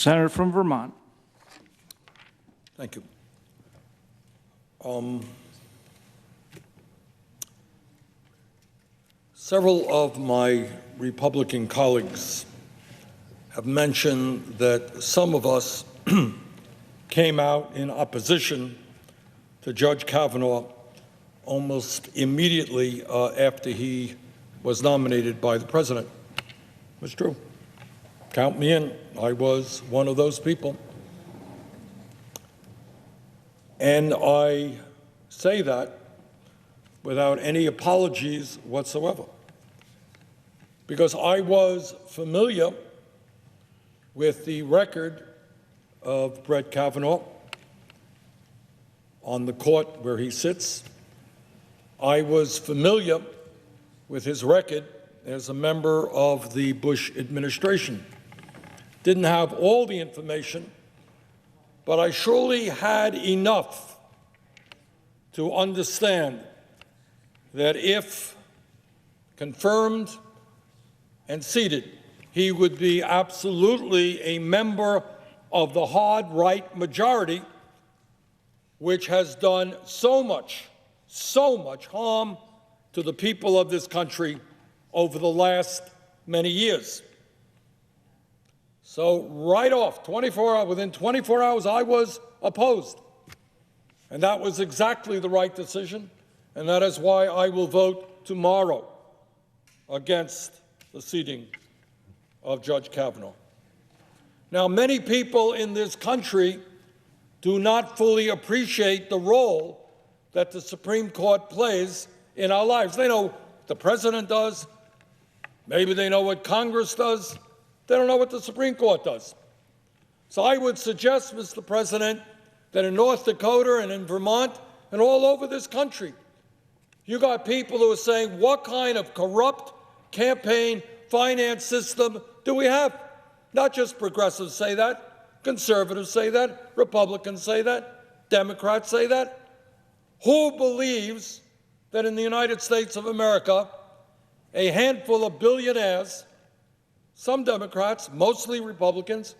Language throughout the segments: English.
Senator from Vermont. Thank you. Several of my Republican colleagues have mentioned that some of us came out in opposition to Judge Kavanaugh almost immediately after he was nominated by the president. It's true. Count me in. I was one of those people. And I say that without any apologies whatsoever, because I was familiar with the record of Brett Kavanaugh on the court where he sits. I was familiar with his record as a member of the Bush administration. Didn't have all the information, but I surely had enough to understand that if confirmed and seated, he would be absolutely a member of the hard right majority, which has done so much harm to the people of this country over the last many years. So right off, within 24 hours, I was opposed. And that was exactly the right decision, and that is why I will vote tomorrow against the seating of Judge Kavanaugh. Now, many people in this country do not fully appreciate the role that the Supreme Court plays in our lives. They know what the president does. Maybe they know what Congress does. They don't know what the Supreme Court does. So I would suggest, Mr. President, that in North Dakota and in Vermont and all over this country, you got people who are saying, what kind of corrupt campaign finance system do we have? Not just progressives say that, conservatives say that, Republicans say that, Democrats say that. Who believes that in the United States of America, a handful of billionaires, some Democrats, mostly Republicans,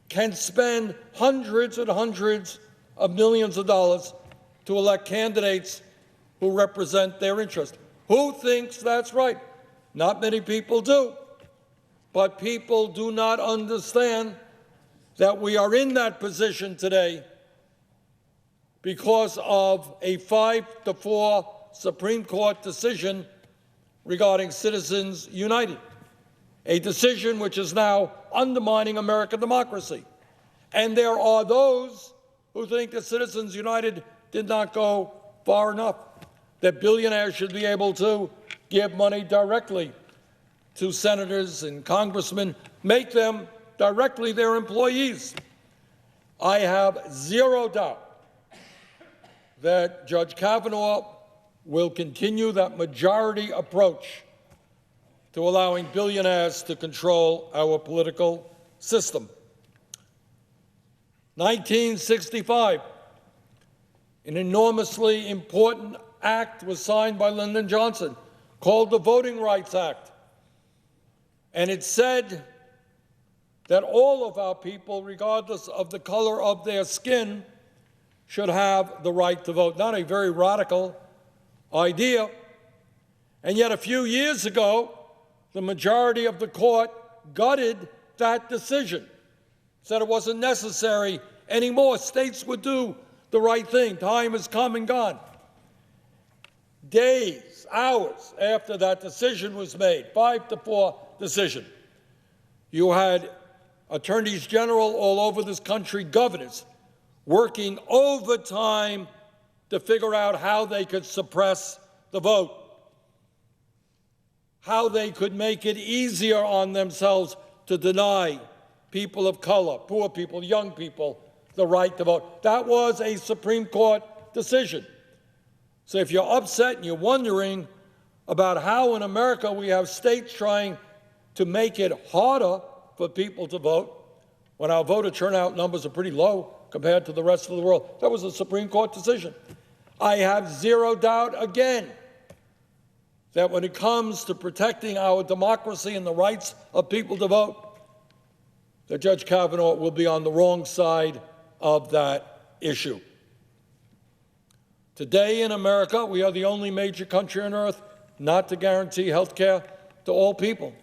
can spend hundreds and hundreds of millions of dollars to elect candidates who represent their interest? Who thinks that's right? Not many people do. But people do not understand that we are in that position today because of a 5-4 Supreme Court decision regarding Citizens United, a decision which is now undermining American democracy. And there are those who think that Citizens United did not go far enough, that billionaires should be able to give money directly to senators and congressmen, make them directly their employees. I have zero doubt that Judge Kavanaugh will continue that majority approach to allowing billionaires to control our political system. 1965, an enormously important act was signed by Lyndon Johnson called the Voting Rights Act. And it said that all of our people, regardless of the color of their skin, should have the right to vote. Not a very radical idea. And yet a few years ago, the majority of the court gutted that decision, said it wasn't necessary anymore. States would do the right thing. Time has come and gone. Days, hours after that decision was made, 5-4 decision, you had attorneys general all over this country, governors, working overtime to figure out how they could suppress the vote, how they could make it easier on themselves to deny people of color, poor people, young people, the right to vote. That was a Supreme Court decision. So if you're upset and you're wondering about how in America we have states trying to make it harder for people to vote, when our voter turnout numbers are pretty low compared to the rest of the world, that was a Supreme Court decision. I have zero doubt again that when it comes to protecting our democracy and the rights of people to vote, that Judge Kavanaugh will be on the wrong side of that issue. Today in America, we are the only major country on earth not to guarantee health care to all people.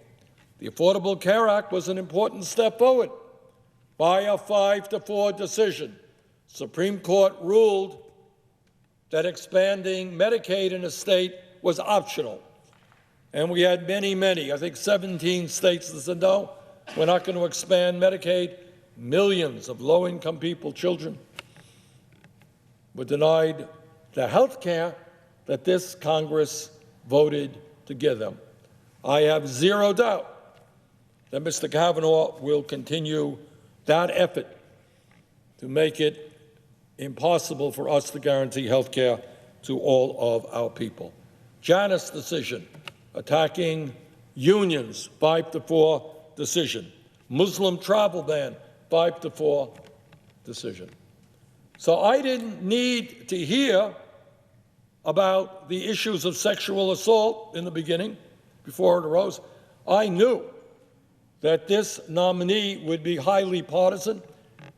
The Affordable Care Act was an important step forward. By a 5-4 decision, Supreme Court ruled that expanding Medicaid in a state was optional. And we had many, I think 17 states that said, no, we're not going to expand Medicaid. Millions of low-income people, children, were denied the health care that this Congress voted to give them. I have zero doubt that Mr. Kavanaugh will continue that effort to make it impossible for us to guarantee health care to all of our people. Janus decision, attacking unions, 5-4 decision. Muslim travel ban, 5-4 decision. So I didn't need to hear about the issues of sexual assault in the beginning, before it arose. I knew that this nominee would be highly partisan,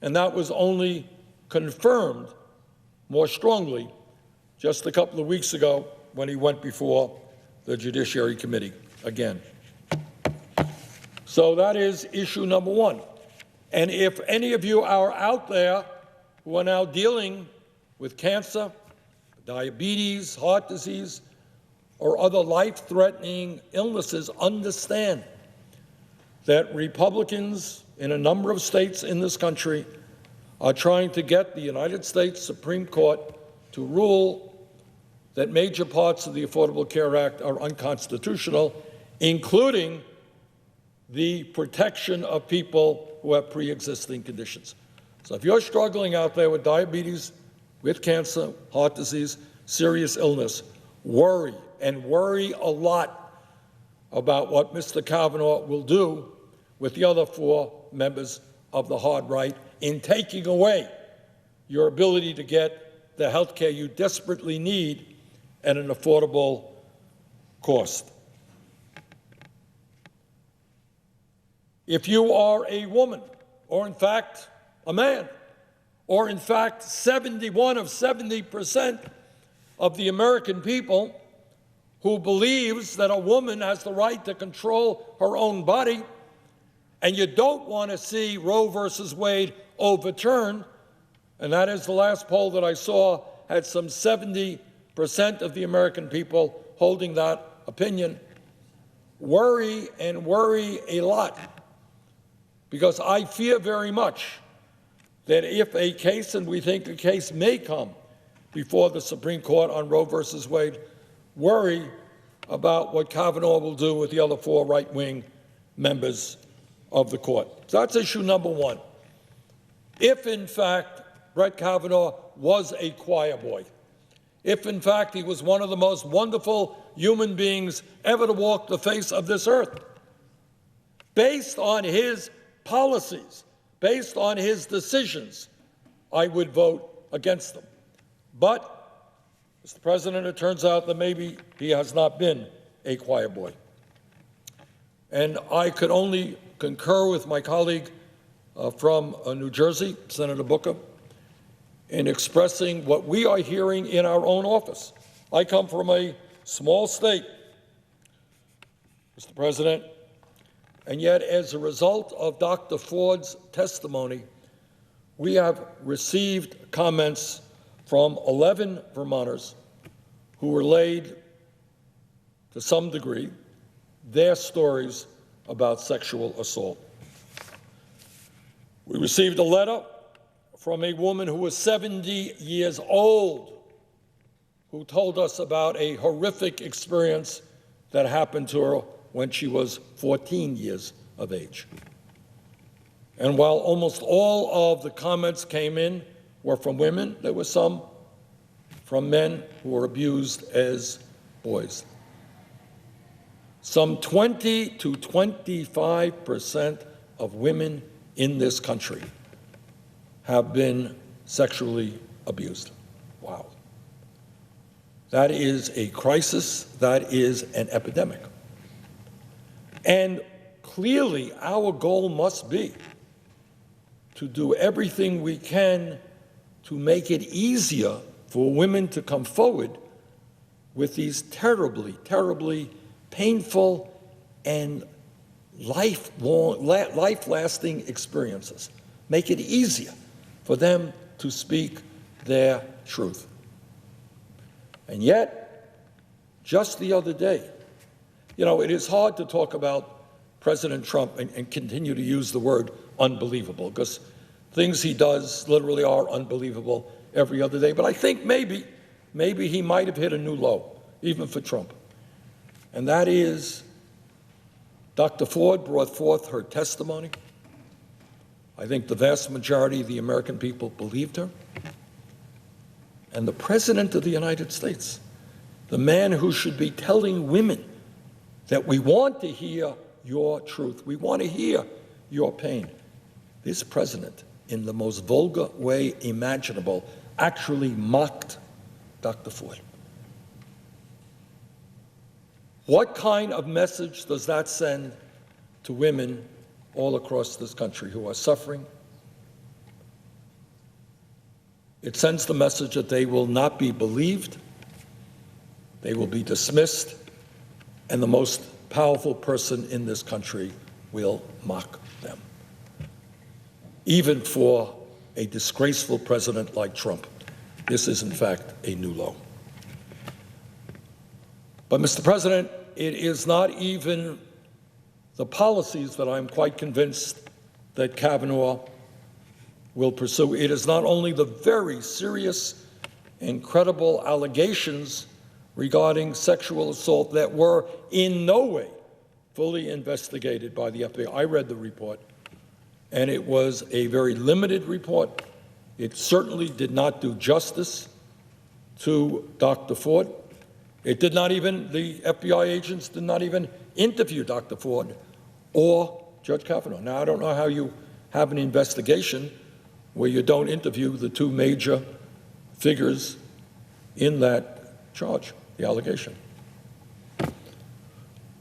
and that was only confirmed more strongly just a couple of weeks ago when he went before the Judiciary Committee again. So that is issue number one. And if any of you are out there who are now dealing with cancer, diabetes, heart disease, or other life-threatening illnesses, understand that Republicans in a number of states in this country are trying to get the United States Supreme Court to rule that major parts of the Affordable Care Act are unconstitutional, including the protection of people who have pre-existing conditions. So if you're struggling out there with diabetes, with cancer, heart disease, serious illness, worry, and worry a lot about what Mr. Kavanaugh will do with the other 4 members of the hard right in taking away your ability to get the health care you desperately need at an affordable cost. If you are a woman, or in fact a man, or in fact 70% of the American people who believes that a woman has the right to control her own body, and you don't want to see Roe versus Wade overturned, and that is the last poll that I saw had some 70% of the American people holding that opinion, worry and worry a lot, because I fear very much that if a case, and we think a case may come before the Supreme Court on Roe versus Wade, worry about what Kavanaugh will do with the other 4 right-wing members of the court. So that's issue number one. If, in fact, Brett Kavanaugh was a choir boy, if, in fact, he was one of the most wonderful human beings ever to walk the face of this earth, based on his policies, based on his decisions, I would vote against them. But, Mr. President, it turns out that maybe he has not been a choir boy. And I could only concur with my colleague from New Jersey, Senator Booker, in expressing what we are hearing in our own office. I come from a small state, Mr. President, and yet as a result of Dr. Ford's testimony, we have received comments from 11 Vermonters who relayed, to some degree, their stories about sexual assault. We received a letter from a woman who was 70 years old who told us about a horrific experience that happened to her when she was 14 years of age. And while almost all of the comments came in were from women, there were some from men who were abused as boys. Some 20 to 25% of women in this country have been sexually abused. Wow. That is a crisis. That is an epidemic. And clearly, our goal must be to do everything we can to make it easier for women to come forward with these terribly, terribly painful and life-lasting experiences. Make it easier for them to speak their truth. And yet, just the other day, it is hard to talk about President Trump and continue to use the word unbelievable, because things he does literally are unbelievable every other day. But I think maybe he might have hit a new low, even for Trump. And that is, Dr. Ford brought forth her testimony. I think the vast majority of the American people believed her. And the President of the United States, the man who should be telling women that we want to hear your truth, we want to hear your pain, this president, in the most vulgar way imaginable, actually mocked Dr. Ford. What kind of message does that send to women all across this country who are suffering? It sends the message that they will not be believed, they will be dismissed, and the most powerful person in this country will mock them. Even for a disgraceful president like Trump, this is in fact a new low. But, Mr. President, it is not even the policies that I'm quite convinced that Kavanaugh will pursue. It is not only the very serious and credible allegations regarding sexual assault that were in no way fully investigated by the FBI. I read the report, and it was a very limited report. It certainly did not do justice to Dr. Ford. It did not even, the FBI agents did not even interview Dr. Ford or Judge Kavanaugh. Now, I don't know how you have an investigation where you don't interview the two major figures in that charge, the allegation.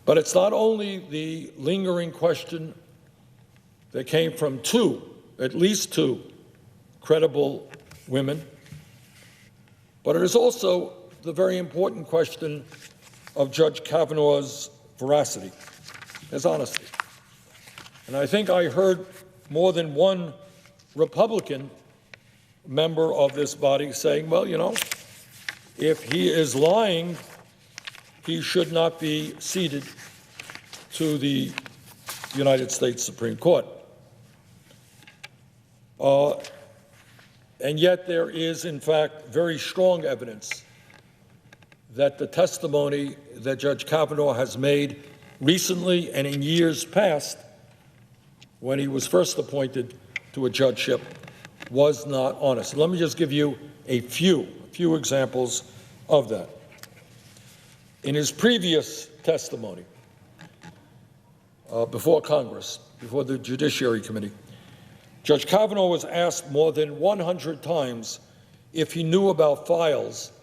But it's not only the lingering question that came from at least two credible women, but it is also the very important question of Judge Kavanaugh's veracity, his honesty. And I think I heard more than one Republican member of this body saying, well, if he is lying, he should not be seated to the United States Supreme Court. And yet there is, in fact, very strong evidence that the testimony that Judge Kavanaugh has made recently and in years past, when he was first appointed to a judgeship, was not honest. Let me just give you a few examples of that. In his previous testimony before Congress, before the Judiciary Committee, Judge Kavanaugh was asked more than 100 times if he knew about files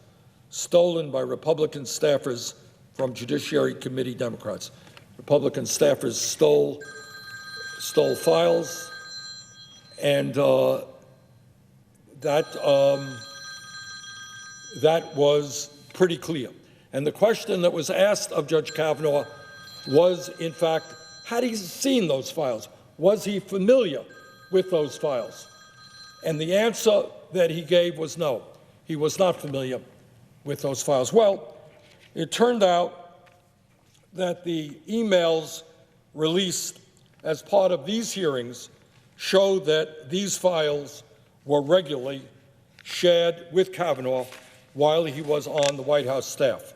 stolen by Republican staffers from Judiciary Committee Democrats. Republican staffers stole files, and that was pretty clear. And the question that was asked of Judge Kavanaugh was, in fact, had he seen those files? Was he familiar with those files? And the answer that he gave was no, he was not familiar with those files. Well, it turned out that the emails released as part of these hearings showed that these files were regularly shared with Kavanaugh while he was on the White House staff.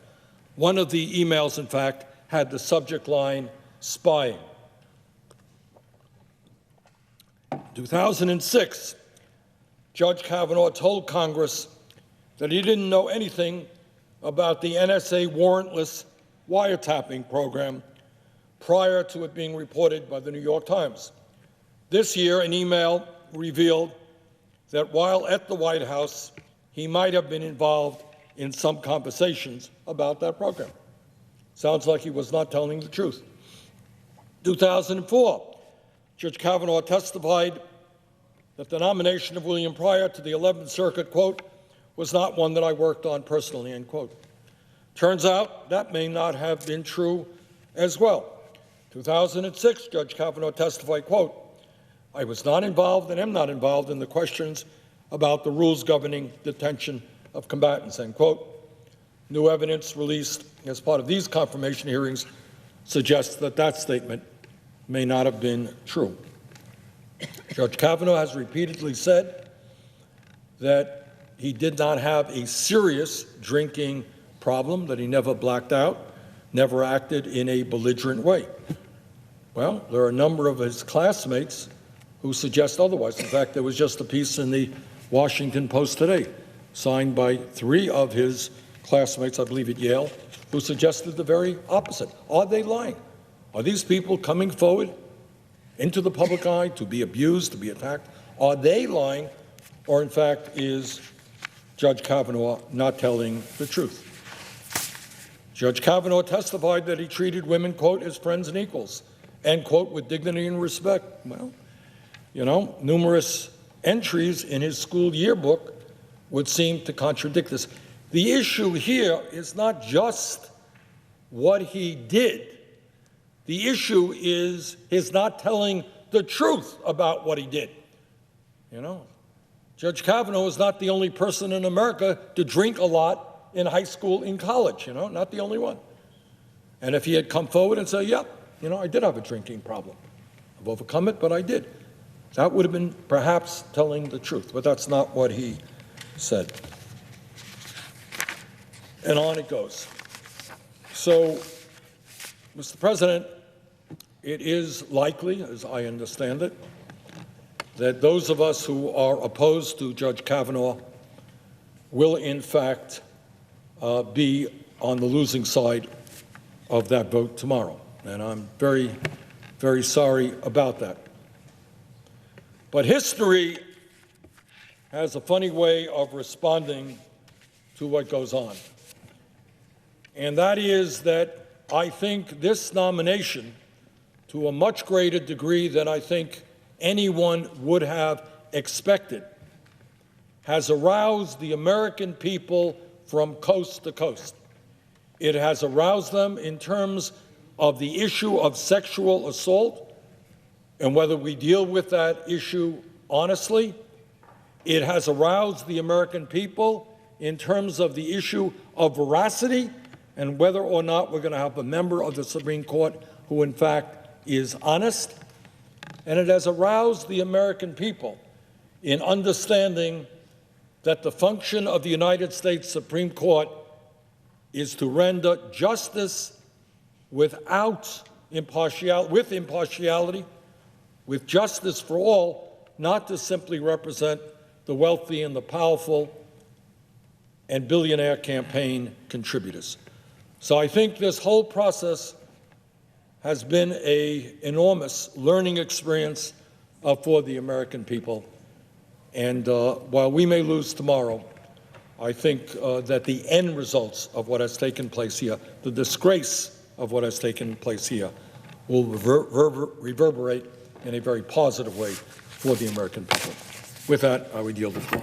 One of the emails, in fact, had the subject line, spying. 2006, Judge Kavanaugh told Congress that he didn't know anything about the NSA warrantless wiretapping program prior to it being reported by the New York Times. This year, an email revealed that while at the White House, he might have been involved in some conversations about that program. Sounds like he was not telling the truth. 2004, Judge Kavanaugh testified that the nomination of William Pryor to the 11th Circuit, quote, was not one that I worked on personally, end quote. Turns out that may not have been true as well. 2006, Judge Kavanaugh testified, quote, I was not involved and am not involved in the questions about the rules governing detention of combatants, end quote. New evidence released as part of these confirmation hearings suggests that that statement may not have been true. Judge Kavanaugh has repeatedly said that he did not have a serious drinking problem, that he never blacked out, never acted in a belligerent way. Well, there are a number of his classmates who suggest otherwise. In fact, there was just a piece in the Washington Post today, signed by 3 of his classmates, I believe at Yale, who suggested the very opposite. Are they lying? Are these people coming forward into the public eye to be abused, to be attacked? Are they lying, or in fact is Judge Kavanaugh not telling the truth? Judge Kavanaugh testified that he treated women, quote, as friends and equals, end quote, with dignity and respect. Well, you know, numerous entries in his school yearbook would seem to contradict this. The issue here is not just what he did. The issue is his not telling the truth about what he did. You know, Judge Kavanaugh is not the only person in America to drink a lot in high school, in college, you know, not the only one. And if he had come forward and said, yep, you know, I did have a drinking problem. I've overcome it, but I did. That would have been perhaps telling the truth, but that's not what he said. And on it goes. So, Mr. President, it is likely, as I understand it, that those of us who are opposed to Judge Kavanaugh will, in fact, be on the losing side of that vote tomorrow. And I'm very, very sorry about that. But history has a funny way of responding to what goes on. And that is that I think this nomination, to a much greater degree than I think anyone would have expected, has aroused the American people from coast to coast. It has aroused them in terms of the issue of sexual assault and whether we deal with that issue honestly. It has aroused the American people in terms of the issue of veracity and whether or not we're going to have a member of the Supreme Court who, in fact, is honest. And it has aroused the American people in understanding that the function of the United States Supreme Court is to render justice without impartiality, with justice for all, not to simply represent the wealthy and the powerful and billionaire campaign contributors. So I think this whole process has been an enormous learning experience for the American people. And while we may lose tomorrow, I think that the end results of what has taken place here, the disgrace of what has taken place here, will reverberate in a very positive way for the American people. With that, I would yield the floor.